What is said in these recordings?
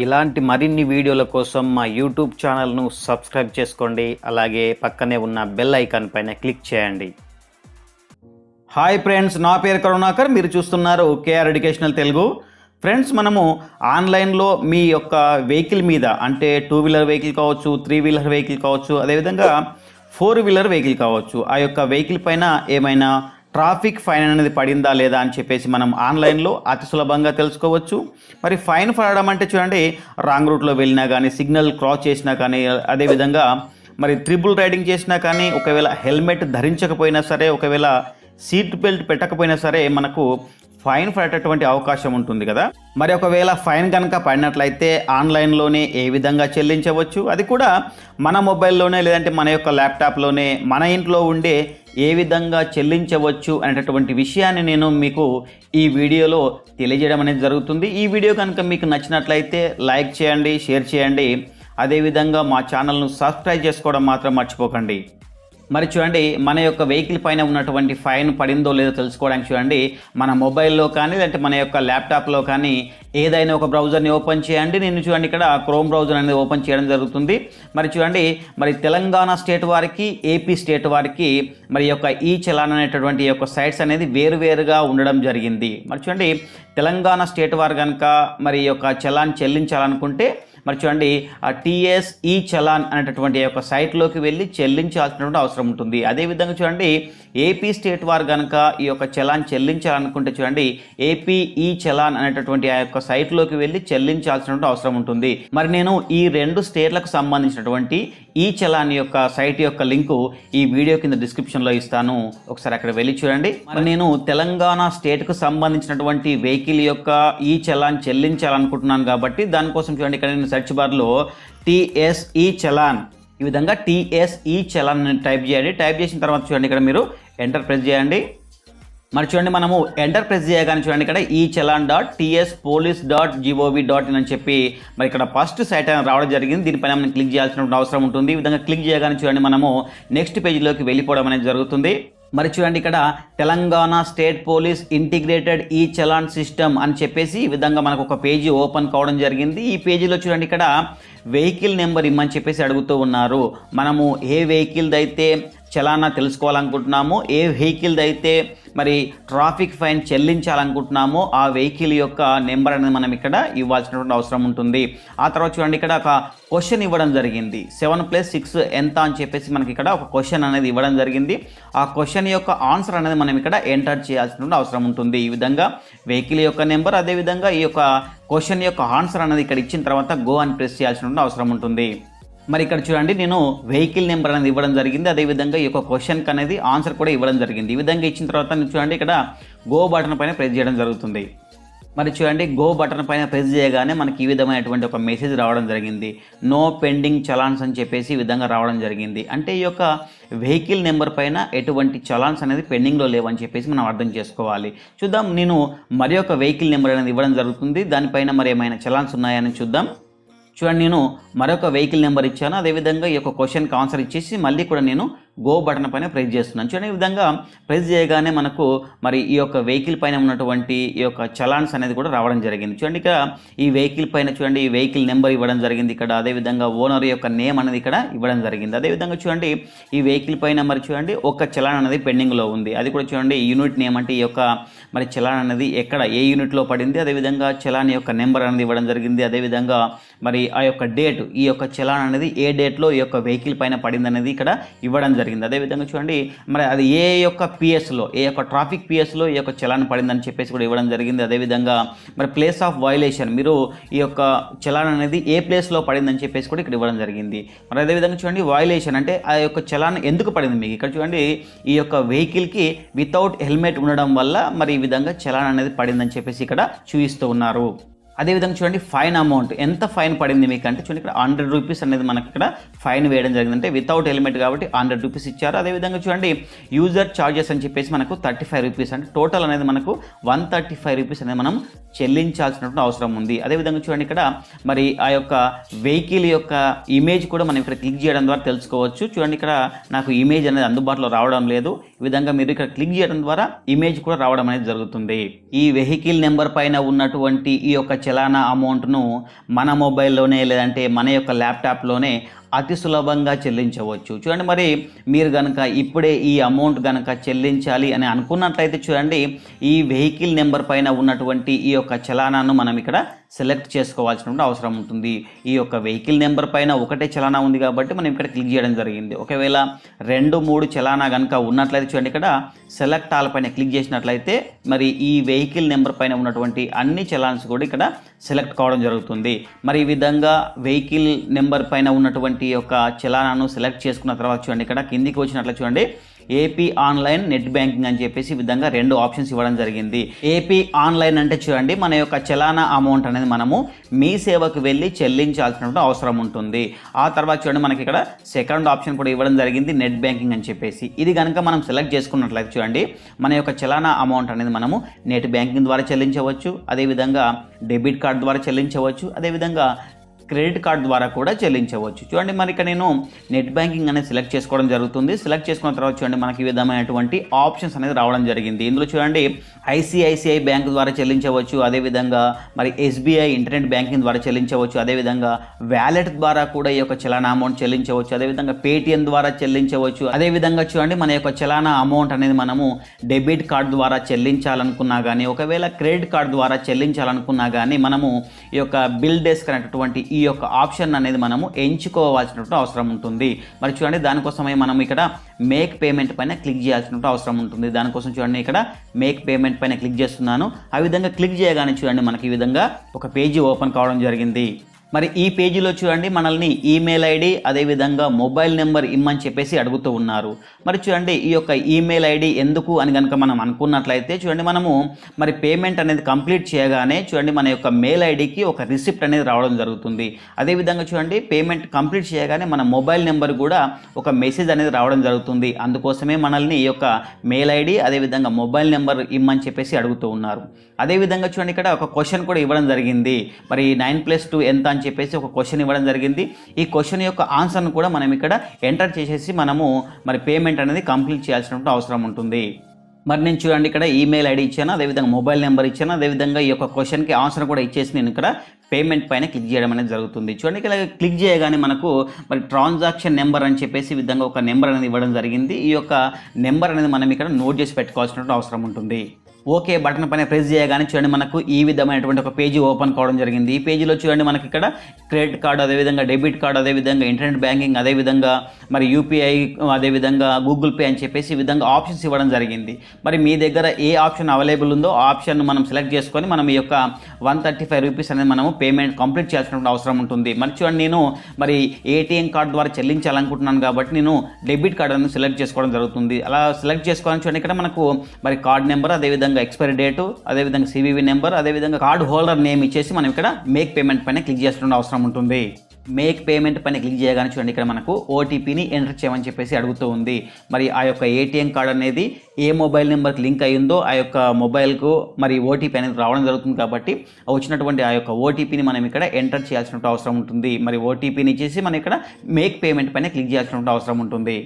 ఇలాంటి మరిన్ని వీడియోల కోసం మా యూట్యూబ్ ఛానల్ను సబ్స్క్రైబ్ చేసుకోండి. అలాగే పక్కనే ఉన్న బెల్ ఐకాన్ పైన క్లిక్ చేయండి. హాయ్ ఫ్రెండ్స్, నా పేరు కరుణాకర్. మీరు చూస్తున్నారు కేఆర్ ఎడ్యుకేషనల్ తెలుగు. ఫ్రెండ్స్, మనము ఆన్లైన్లో మీ యొక్క వెహికల్ మీద, అంటే 2 వీలర్ వెహికల్ కావచ్చు, 3 వీలర్ వెహికల్ కావచ్చు, అదేవిధంగా 4 వీలర్ వెహికల్ కావచ్చు, ఆ యొక్క వెహికల్ పైన ఏమైనా ట్రాఫిక్ ఫైన్ అనేది పడిందా లేదా అని చెప్పేసి మనం ఆన్లైన్లో అతి సులభంగా తెలుసుకోవచ్చు. మరి ఫైన్ పడడం అంటే చూడండి, రాంగ్ రూట్లో వెళ్ళినా కానీ, సిగ్నల్ క్రాస్ చేసినా కానీ, అదేవిధంగా మరి ట్రిపుల్ రైడింగ్ చేసినా కానీ, ఒకవేళ హెల్మెట్ ధరించకపోయినా సరే, ఒకవేళ సీట్ బెల్ట్ పెట్టకపోయినా సరే మనకు ఫైన్ పడేటటువంటి అవకాశం ఉంటుంది కదా. మరి ఒకవేళ ఫైన్ కనుక పడినట్లయితే ఆన్లైన్లోనే ఏ విధంగా చెల్లించవచ్చు, అది కూడా మన మొబైల్లోనే లేదంటే మన యొక్క ల్యాప్టాప్లోనే మన ఇంట్లో ఉండే ఏ విధంగా చెల్లించవచ్చు అనేటటువంటి విషయాన్ని నేను మీకు ఈ వీడియోలో తెలియజేయడం అనేది జరుగుతుంది. ఈ వీడియో కనుక మీకు నచ్చినట్లయితే లైక్ చేయండి, షేర్ చేయండి, అదేవిధంగా మా ఛానల్ను సబ్స్క్రైబ్ చేసుకోవడం మాత్రం మర్చిపోకండి. మరి చూడండి, మన యొక్క వెహికల్ పైన ఉన్నటువంటి ఫైన్ పడిందో లేదో తెలుసుకోవడానికి చూడండి, మన మొబైల్లో కానీ లేదంటే మన యొక్క ల్యాప్టాప్లో కానీ ఏదైనా ఒక బ్రౌజర్ని ఓపెన్ చేయండి. నేను చూడండి ఇక్కడ క్రోమ్ బ్రౌజర్ అనేది ఓపెన్ చేయడం జరుగుతుంది. మరి చూడండి, మరి తెలంగాణ స్టేట్ వారికి, ఏపీ స్టేట్ వారికి మరి యొక్క ఈ చలాన్ అనేటటువంటి యొక్క సైట్స్ అనేది వేరువేరుగా ఉండడం జరిగింది. మరి చూడండి, తెలంగాణ స్టేట్ వారు కనుక మరి యొక్క చలాన్ చెల్లించాలనుకుంటే మరి చూడండి, ఆ టీఎస్ ఈ చలాన్ అనేటటువంటి యొక్క సైట్లోకి వెళ్ళి చెల్లించాల్సినటువంటి అవసరం ఉంటుంది. అదేవిధంగా చూడండి, ఏపీ స్టేట్ వారు కనుక ఈ యొక్క చలాన్ చెల్లించాలనుకుంటే చూడండి, ఏపీ ఈ చలాన్ అనేటటువంటి ఆ యొక్క సైట్లోకి వెళ్ళి చెల్లించాల్సినటువంటి అవసరం ఉంటుంది. మరి నేను ఈ 2 స్టేట్లకు సంబంధించినటువంటి ఈ చలాన్ యొక్క సైట్ యొక్క లింకు ఈ వీడియో కింద డిస్క్రిప్షన్లో ఇస్తాను, ఒకసారి అక్కడ వెళ్ళి చూడండి. మరి నేను తెలంగాణ స్టేట్కు సంబంధించినటువంటి వెహికల్ యొక్క ఈ చలాన్ చెల్లించాలనుకుంటున్నాను కాబట్టి దానికోసం చూడండి, ఇక్కడ నేను సెర్చ్ బార్లో టీఎస్ఈ చలాన్, ఈ విధంగా టీఎస్ఈ చలాన్ టైప్ చేయండి. టైప్ చేసిన తర్వాత చూడండి, ఇక్కడ మీరు ఎంటర్ ప్రెస్ చేయండి. మరి చూడండి, మనము ఎంటర్ ప్రెస్ చేయగానే చూడండి, ఇక్కడ ఈ challan.tspolice.gov.in అని చెప్పి మరి ఇక్కడ ఫస్ట్ సైట్ అని రావడం జరిగింది. దీనిపైన మనం క్లిక్ చేయాల్సిన అవసరం ఉంటుంది. ఈ విధంగా క్లిక్ చేయగానే చూడండి, మనము నెక్స్ట్ పేజీలోకి వెళ్ళిపోవడం అనేది జరుగుతుంది. మరి చూడండి, ఇక్కడ తెలంగాణ స్టేట్ పోలీస్ ఇంటిగ్రేటెడ్ ఈ చలాన్ సిస్టమ్ అని చెప్పేసి ఈ విధంగా మనకు ఒక పేజీ ఓపెన్ కావడం జరిగింది. ఈ పేజీలో చూడండి, ఇక్కడ వెహికల్ నెంబర్ ఇమ్మని చెప్పేసి అడుగుతూ ఉన్నారు. మనము ఏ వెహికల్ది అయితే చలానా తెలుసుకోవాలనుకుంటున్నామో, ఏ వెహికల్ది అయితే మరి ట్రాఫిక్ ఫైన్ చెల్లించాలనుకుంటున్నామో ఆ వెహికల్ యొక్క నెంబర్ అనేది మనం ఇక్కడ ఇవ్వాల్సినటువంటి అవసరం ఉంటుంది. ఆ తర్వాత చూడండి, ఇక్కడ ఒక క్వశ్చన్ ఇవ్వడం జరిగింది. 7+6 ఎంత అని చెప్పేసి మనకి ఇక్కడ ఒక క్వశ్చన్ అనేది ఇవ్వడం జరిగింది. ఆ క్వశ్చన్ యొక్క ఆన్సర్ అనేది మనం ఇక్కడ ఎంటర్ చేయాల్సినటువంటి అవసరం ఉంటుంది. ఈ విధంగా వెహికల్ యొక్క నెంబర్, అదేవిధంగా ఈ యొక్క క్వశ్చన్ యొక్క ఆన్సర్ అనేది ఇక్కడ ఇచ్చిన తర్వాత గో అని ప్రెస్ చేయాల్సినటువంటి అవసరం ఉంటుంది. మరి ఇక్కడ చూడండి, నేను వెహికల్ నెంబర్ అనేది ఇవ్వడం జరిగింది, అదేవిధంగా ఈ యొక్క క్వశ్చన్కి అనేది ఆన్సర్ కూడా ఇవ్వడం జరిగింది. ఈ విధంగా ఇచ్చిన తర్వాత చూడండి, ఇక్కడ గో బటన్ పైన ప్రెస్ చేయడం జరుగుతుంది. మరి చూడండి, గో బటన్ పైన ప్రెస్ చేయగానే మనకి ఈ విధమైనటువంటి ఒక మెసేజ్ రావడం జరిగింది. నో పెండింగ్ చలాన్స్ అని చెప్పేసి ఈ విధంగా రావడం జరిగింది. అంటే ఈ యొక్క వెహికల్ నెంబర్ పైన ఎటువంటి చలాన్స్ అనేది పెండింగ్లో లేవని చెప్పేసి మనం అర్థం చేసుకోవాలి. చూద్దాం, నేను మరి ఒక వెహికల్ నెంబర్ అనేది ఇవ్వడం జరుగుతుంది. దానిపైన మరి ఏమైనా చలాన్స్ ఉన్నాయని చూద్దాం. చూడండి, నేను మరొక వెహికల్ నెంబర్ ఇచ్చాను, అదేవిధంగా ఈ యొక్క క్వశ్చన్కి ఆన్సర్ ఇచ్చేసి మళ్ళీ కూడా నేను గో బటన్ పైన ప్రెస్ చేస్తున్నాను. చూడండి, ఈ విధంగా ప్రెస్ చేయగానే మనకు మరి ఈ యొక్క వెహికల్ పైన ఉన్నటువంటి ఈ యొక్క చలాన్స్ అనేది కూడా రావడం జరిగింది. చూడండి, ఇక్కడ ఈ వెహికల్ పైన చూడండి, ఈ వెహికల్ నెంబర్ ఇవ్వడం జరిగింది ఇక్కడ, అదేవిధంగా ఓనర్ యొక్క నేమ్ అనేది ఇక్కడ ఇవ్వడం జరిగింది. అదేవిధంగా చూడండి, ఈ వెహికల్ పైన మరి చూడండి ఒక చలాన్ అనేది పెండింగ్లో ఉంది. అది కూడా చూడండి, యూనిట్ నేమ్ అంటే ఈ యొక్క మరి చలాన్ అనేది ఎక్కడ ఏ యూనిట్లో పడింది, అదేవిధంగా చలాన్ యొక్క నెంబర్ అనేది ఇవ్వడం జరిగింది. అదేవిధంగా మరి ఆ యొక్క డేట్, ఈ యొక్క చలాన్ అనేది ఏ డేట్లో ఈ యొక్క వెహికల్ పైన పడింది అనేది ఇక్కడ ఇవ్వడం జరిగింది. అదేవిధంగా చూడండి, మరి అది ఏ యొక్క పిఎస్లో, ఏ యొక్క ట్రాఫిక్ పిఎస్లో ఈ యొక్క చలాన్ పడిందని చెప్పేసి కూడా ఇవ్వడం జరిగింది. అదేవిధంగా మరి ప్లేస్ ఆఫ్ వైలేషన్, మీరు ఈ యొక్క చలాన్ అనేది ఏ ప్లేస్లో పడిందని చెప్పేసి కూడా ఇక్కడ ఇవ్వడం జరిగింది. మరి అదేవిధంగా చూడండి, వైలేషన్ అంటే ఆ యొక్క చలాన్ ఎందుకు పడింది మీకు ఇక్కడ చూడండి, ఈ యొక్క వెహికల్కి వితౌట్ హెల్మెట్ ఉండడం వల్ల మరి ఈ విధంగా చలాన్ అనేది పడిందని చెప్పేసి ఇక్కడ చూపిస్తూ ఉన్నారు. అదేవిధంగా చూడండి, ఫైన్ అమౌంట్ ఎంత ఫైన్ పడింది మీకు అంటే చూడండి, ఇక్కడ 100 రూపీస్ అనేది మనకి ఇక్కడ ఫైన్ వేయడం జరిగింది. అంటే వితౌట్ హెల్మెట్ కాబట్టి 100 రూపీస్ ఇచ్చారు. అదేవిధంగా చూడండి, యూజర్ ఛార్జెస్ అని చెప్పేసి మనకు 35 రూపీస్, అంటే టోటల్ అనేది మనకు 135 రూపీస్ అనేది మనం చెల్లించాల్సినటువంటి అవసరం ఉంది. అదేవిధంగా చూడండి, ఇక్కడ మరి ఆ యొక్క వెహికల్ యొక్క ఇమేజ్ కూడా మనం ఇక్కడ క్లిక్ చేయడం ద్వారా తెలుసుకోవచ్చు. చూడండి, ఇక్కడ నాకు ఇమేజ్ అనేది అందుబాటులో రావడం లేదు. ఈ విధంగా మీరు ఇక్కడ క్లిక్ చేయడం ద్వారా ఇమేజ్ కూడా రావడం అనేది జరుగుతుంది. ఈ వెహికల్ నెంబర్ పైన ఉన్నటువంటి ఈ యొక్క చలానా అమౌంట్ను మన మొబైల్లోనే లేదంటే మన యొక్క ల్యాప్టాప్లోనే అతి సులభంగా చెల్లించవచ్చు. చూడండి, మరి మీరు కనుక ఇప్పుడే ఈ అమౌంట్ కనుక చెల్లించాలి అని అనుకున్నట్లయితే చూడండి, ఈ వెహికల్ నెంబర్ పైన ఉన్నటువంటి ఈ యొక్క చలానాను మనం ఇక్కడ సెలెక్ట్ చేసుకోవాల్సిన అవసరం ఉంటుంది. ఈ యొక్క వెహికల్ నెంబర్ పైన ఒకటే చలానా ఉంది కాబట్టి మనం ఇక్కడ క్లిక్ చేయడం జరిగింది. ఒకవేళ 2-3 చలానా కనుక ఉన్నట్లయితే చూడండి, ఇక్కడ సెలెక్ట్ ఆల్ పైన క్లిక్ చేసినట్లయితే మరి ఈ వెహికల్ నెంబర్ పైన ఉన్నటువంటి అన్ని చలాన్స్ కూడా ఇక్కడ సెలెక్ట్ కావడం జరుగుతుంది. మరి ఈ విధంగా వెహికల్ నెంబర్ పైన ఉన్నటువంటి యొక్క చలానాను సెలెక్ట్ చేసుకున్న తర్వాత చూడండి, ఇక్కడ కిందికి వచ్చినట్లు చూడండి, ఏపీ ఆన్లైన్ నెట్ బ్యాంకింగ్ అని చెప్పేసి ఈ విధంగా 2 ఆప్షన్స్ ఇవ్వడం జరిగింది. ఏపీ ఆన్లైన్ అంటే చూడండి, మన యొక్క చలానా అమౌంట్ అనేది మనము మీ సేవకు వెళ్ళి చెల్లించాల్సిన అవసరం ఉంటుంది. ఆ తర్వాత చూడండి, మనకి ఇక్కడ సెకండ్ ఆప్షన్ కూడా ఇవ్వడం జరిగింది, నెట్ బ్యాంకింగ్ అని చెప్పేసి. ఇది కనుక మనం సెలెక్ట్ చేసుకున్నట్లయితే చూడండి, మన యొక్క చలానా అమౌంట్ అనేది మనము నెట్ బ్యాంకింగ్ ద్వారా చెల్లించవచ్చు, అదేవిధంగా డెబిట్ కార్డ్ ద్వారా చెల్లించవచ్చు, అదేవిధంగా క్రెడిట్ కార్డ్ ద్వారా కూడా చెల్లించవచ్చు. చూడండి, మరి ఇక్కడ నేను నెట్ బ్యాంకింగ్ అనేది సెలెక్ట్ చేసుకోవడం జరుగుతుంది. సెలెక్ట్ చేసుకున్న తర్వాత చూడండి, మనకి ఈ విధమైనటువంటి ఆప్షన్స్ అనేది రావడం జరిగింది. ఇందులో చూడండి, ఐసిఐసిఐ బ్యాంక్ ద్వారా చెల్లించవచ్చు, అదేవిధంగా మరి ఎస్బీఐ ఇంటర్నెట్ బ్యాంకింగ్ ద్వారా చెల్లించవచ్చు, అదేవిధంగా వ్యాలెట్ ద్వారా కూడా ఈ యొక్క చలానా అమౌంట్ చెల్లించవచ్చు, అదేవిధంగా పేటిఎం ద్వారా చెల్లించవచ్చు. అదేవిధంగా చూడండి, మన యొక్క చలానా అమౌంట్ అనేది మనము డెబిట్ కార్డ్ ద్వారా చెల్లించాలనుకున్నా కానీ, ఒకవేళ క్రెడిట్ కార్డ్ ద్వారా చెల్లించాలనుకున్నా కానీ మనము ఈ యొక్క బిల్ డెస్క్ అనేటటువంటి ఈ యొక్క ఆప్షన్ అనేది మనము ఎంచుకోవాల్సినటువంటి అవసరం ఉంటుంది. మరి చూడండి, దానికోసమే మనం ఇక్కడ మేక్ పేమెంట్ పైన క్లిక్ చేయాల్సినటువంటి అవసరం ఉంటుంది. దానికోసం చూడండి, ఇక్కడ మేక్ పేమెంట్ పైన క్లిక్ చేస్తున్నాను. ఆ విధంగా క్లిక్ చేయగానే చూడండి, మనకి ఈ విధంగా ఒక పేజీ ఓపెన్ కావడం జరిగింది. మరి ఈ పేజీలో చూడండి, మనల్ని ఈమెయిల్ ఐడి అదేవిధంగా మొబైల్ నెంబర్ ఇమ్మని చెప్పేసి అడుగుతూ ఉన్నారు. మరి చూడండి, ఈ యొక్క ఈమెయిల్ ఐడి ఎందుకు అని కనుక మనం అనుకున్నట్లయితే చూడండి, మనము మరి పేమెంట్ అనేది కంప్లీట్ చేయగానే చూడండి, మన యొక్క మెయిల్ ఐడికి ఒక రిసిప్ట్ అనేది రావడం జరుగుతుంది. అదేవిధంగా చూడండి, పేమెంట్ కంప్లీట్ చేయగానే మన మొబైల్ నెంబర్ కూడా ఒక మెసేజ్ అనేది రావడం జరుగుతుంది. అందుకోసమే మనల్ని ఈ యొక్క మెయిల్ ఐడి అదేవిధంగా మొబైల్ నెంబర్ ఇమ్మని చెప్పేసి అడుగుతూ ఉన్నారు. అదేవిధంగా చూడండి, ఇక్కడ ఒక క్వశ్చన్ కూడా ఇవ్వడం జరిగింది. మరి 9+2 ఎంత అని చెప్పేసి ఒక క్వశ్చన్ ఇవ్వడం జరిగింది. ఈ క్వశ్చన్ యొక్క ఆన్సర్ను కూడా మనం ఇక్కడ ఎంటర్ చేసేసి మనము మరి పేమెంట్ అనేది కంప్లీట్ చేయాల్సిన అవసరం ఉంటుంది. మరి నేను చూడండి, ఇక్కడ ఈమెయిల్ ఐడి ఇచ్చాను, అదేవిధంగా మొబైల్ నెంబర్ ఇచ్చాను, అదేవిధంగా ఈ యొక్క క్వశ్చన్కి ఆన్సర్ కూడా ఇచ్చేసి నేను ఇక్కడ పేమెంట్ పైన క్లిక్ చేయడం అనేది జరుగుతుంది. చూడండి, ఇక్కడ క్లిక్ చేయగానే మనకు మరి ట్రాన్సాక్షన్ నెంబర్ అని చెప్పేసి ఈ విధంగా ఒక నెంబర్ అనేది ఇవ్వడం జరిగింది. ఈ యొక్క నెంబర్ అనేది మనం ఇక్కడ నోట్ చేసి పెట్టుకోవాల్సిన అవసరం ఉంటుంది. ఓకే బటన్ పైన ప్రెస్ చేయగానే చూడండి, మనకు ఈ విధమైనటువంటి ఒక పేజీ ఓపెన్ కావడం జరిగింది. ఈ పేజీలో చూడండి, మనకి ఇక్కడ క్రెడిట్ కార్డు, అదేవిధంగా డెబిట్ కార్డు, అదేవిధంగా ఇంటర్నెట్ బ్యాంకింగ్, అదేవిధంగా మరి యూపీఐ, అదేవిధంగా గూగుల్ పే అని చెప్పేసి ఈ విధంగా ఆప్షన్స్ ఇవ్వడం జరిగింది. మరి మీ దగ్గర ఏ ఆప్షన్ అవైలబుల్ ఉందో ఆ ఆప్షన్ మనం సెలెక్ట్ చేసుకొని మనం ఈ యొక్క 135 రూపీస్ అనేది మనము పేమెంట్ కంప్లీట్ చేయాల్సిన అవసరం ఉంటుంది. మరి చూడండి, నేను మరి ఏటీఎం కార్డు ద్వారా చెల్లించాలనుకుంటున్నాను కాబట్టి నేను డెబిట్ కార్డు అనేది సెలెక్ట్ చేసుకోవడం జరుగుతుంది. అలా సెలెక్ట్ చేసుకోవాలని చూడండి, ఇక్కడ మనకు మరి కార్డ్ నెంబర్, అదేవిధంగా ఎక్స్పైరీ డేటు, అదేవిధంగా సివివి నెంబర్, అదేవిధంగా కార్డ్ హోల్డర్ నేమ్ ఇచ్చేసి మనం ఇక్కడ మేక్ పేమెంట్ పైన క్లిక్ చేస్తున్న అవసరం ఉంటుంది. మేక్ పేమెంట్ పైన క్లిక్ చేయగానే చూడండి, ఇక్కడ మనకు ఓటీపీని ఎంటర్ చేయమని చెప్పేసి అడుగుతూ ఉంది. మరి ఆ యొక్క ఏటీఎం కార్డ్ అనేది ఏ మొబైల్ నెంబర్కి లింక్ అయ్యిందో ఆ యొక్క మొబైల్కు మరి ఓటీపీ అనేది రావడం జరుగుతుంది. కాబట్టి వచ్చినటువంటి ఆ యొక్క ఓటీపీని మనం ఇక్కడ ఎంటర్ చేయాల్సిన అవసరం ఉంటుంది. మరి ఓటీపీని ఇచ్చేసి మనం ఇక్కడ మేక్ పేమెంట్ పైన క్లిక్ చేయాల్సిన అవసరం ఉంటుంది.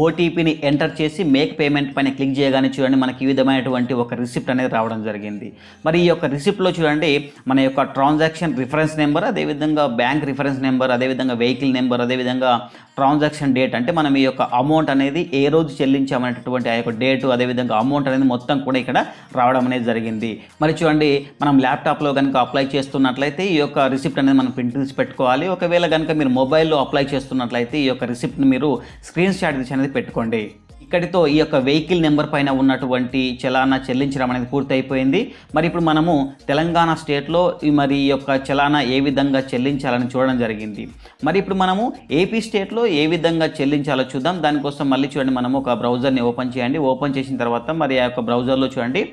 ఓటీపీని ఎంటర్ చేసి మేక్ పేమెంట్ పైన క్లిక్ చేయగానే చూడండి, మనకి ఈ విధమైనటువంటి ఒక రిసిప్ట్ అనేది రావడం జరిగింది. మరి ఈ యొక్క రిసిప్ట్లో చూడండి, మన యొక్క ట్రాన్సాక్షన్ రిఫరెన్స్ నెంబర్, అదేవిధంగా బ్యాంక్ రిఫరెన్స్ నెంబర్, అదేవిధంగా వెహికల్ నెంబర్, అదేవిధంగా ట్రాన్సాక్షన్ డేట్, అంటే మనం ఈ యొక్క అమౌంట్ అనేది ఏ రోజు చెల్లించామనేటటువంటి ఆ యొక్క డేటు, అదేవిధంగా అమౌంట్ అనేది మొత్తం కూడా ఇక్కడ రావడం అనేది జరిగింది. మరి చూడండి, మనం ల్యాప్టాప్లో కనుక అప్లై చేస్తున్నట్లయితే ఈ యొక్క రిసిప్ట్ అనేది మనం ప్రింట్ తీసి పెట్టుకోవాలి. ఒకవేళ కనుక మీరు మొబైల్లో అప్లై చేస్తున్నట్లయితే ఈ యొక్క రిసిప్ట్ని మీరు స్క్రీన్ షాట్ తీసి అనేది పెట్టుకోండి. ఇక్కడితో ఈ యొక్క వెహికల్ నెంబర్ పైన ఉన్నటువంటి చలానా చెల్లించడం అనేది పూర్తి అయిపోయింది. మరి ఇప్పుడు మనము తెలంగాణ స్టేట్లో మరి ఈ యొక్క చలానా ఏ విధంగా చెల్లించాలని చూడడం జరిగింది. మరి ఇప్పుడు మనము ఏపీ స్టేట్లో ఏ విధంగా చెల్లించాలో చూద్దాం. దానికోసం మళ్ళీ చూడండి, మనము ఒక బ్రౌజర్ని ఓపెన్ చేయండి. ఓపెన్ చేసిన తర్వాత మరి ఆ యొక్క బ్రౌజర్లో చూడండి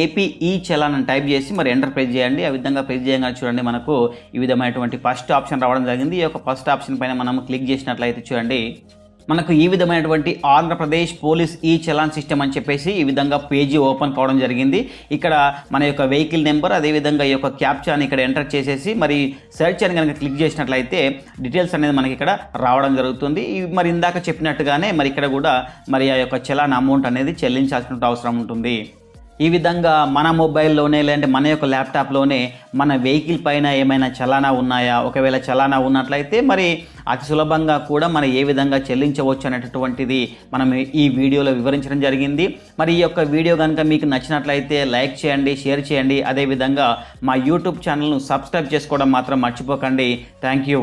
ఏపీ ఈ చలాన్ అని టైప్ చేసి మరి ఎంటర్ ప్రెస్ చేయండి. ఆ విధంగా ప్రెస్ చేయగానే చూడండి, మనకు ఈ విధమైనటువంటి ఫస్ట్ ఆప్షన్ రావడం జరిగింది. ఈ యొక్క ఫస్ట్ ఆప్షన్ పైన మనం క్లిక్ చేసినట్లయితే చూడండి, మనకు ఈ విధమైనటువంటి ఆంధ్రప్రదేశ్ పోలీస్ ఈ చలాన్ సిస్టమ్ అని చెప్పేసి ఈ విధంగా పేజీ ఓపెన్ కావడం జరిగింది. ఇక్కడ మన యొక్క వెహికల్ నెంబర్, అదేవిధంగా ఈ యొక్క క్యాప్చాని ఇక్కడ ఎంటర్ చేసేసి మరి సెర్చ్ అని కనుక క్లిక్ చేసినట్లయితే డీటెయిల్స్ అనేది మనకి ఇక్కడ రావడం జరుగుతుంది. మరి ఇందాక చెప్పినట్టుగానే మరి ఇక్కడ కూడా మరి ఆ యొక్క చలాన్ అమౌంట్ అనేది చెల్లించాల్సిన అవసరం ఉంటుంది. ఈ విధంగా మన మొబైల్లోనే లేదంటే మన యొక్క ల్యాప్టాప్లోనే మన వెహికల్ పైన ఏమైనా చలానా ఉన్నాయా, ఒకవేళ చలానా ఉన్నట్లయితే మరి అతి సులభంగా కూడా మనం ఏ విధంగా చెల్లించవచ్చు అనేటటువంటిది మనం ఈ వీడియోలో వివరించడం జరిగింది. మరి ఈ యొక్క వీడియో కనుక మీకు నచ్చినట్లయితే లైక్ చేయండి, షేర్ చేయండి. అదేవిధంగా మా యూట్యూబ్ ఛానల్ను సబ్స్క్రైబ్ చేసుకోవడం మాత్రం మర్చిపోకండి. Thank you.